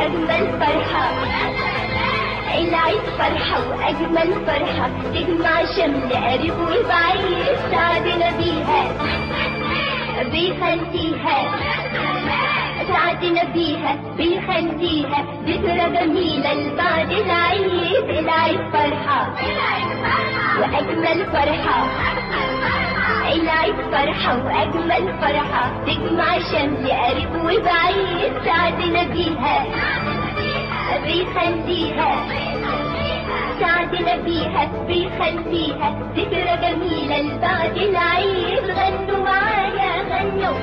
أجمل فرحة، العيد فرحة وأجمل فرحة تجمع شمل قريب وبعيد، سعدنا بيها بيخليها، سعدنا بيها بيخليها ذكرى جميلة لبعد العيد. العيد فرحة وأجمل فرحة، العيد فرحة وأجمل فرحة تجمع شمل قريب وبعيد، سعدنا بيها بيخليها، سعدنا بيها بيخليها ذكرى جميلة لبعد العيد. غنوا معايا غنوا،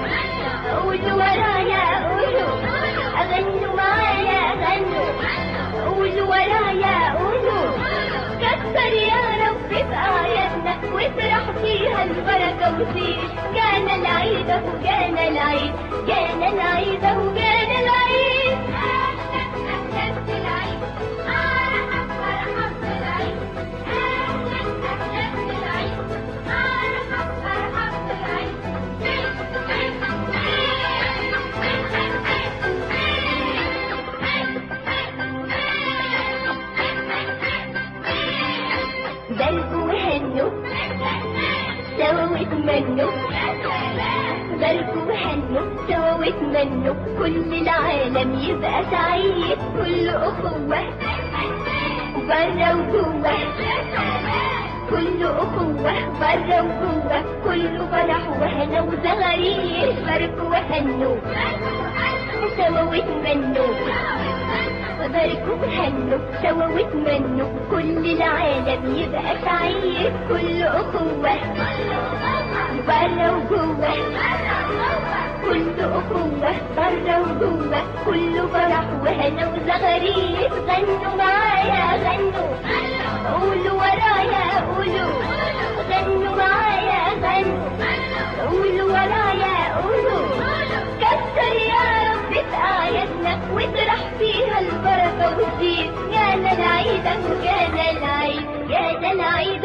قولوا ورايا قولوا، غنوا معايا غنوا، قولوا ورايا قولوا. كتر يا رب في آياتنا وافرح فيها البركة وزيد. جانا العيد اهو جانا العيد، جانا العيد اهو جانا العيد. بلقوا هنوا سوا واتمنوا، بلقوا هنوا سوا واتمنوا كل العالم يبقى سعيد. كل أخوة برا وجوه، كل أخوة برا وجوه، كله فرح وهنا وزغاريد. باركوا وهنوا سوا واتمنوا، باركوا وهنوا سوا واتمنوا كل العالم يبقى سعيد. كل أخوة برا وجوه، كل أخوة برا وجوه، كله فرح وهنا وزغاريد. غنوا معايا غنوا، قولوا ورايا قولوا، غنوا معايا غنوا، قولوا ورايا قولوا. كتر يا رب في آياتنا واطرح فيها البركة وزيد. جانا العيد اهو جانا العيد، جانا العيد.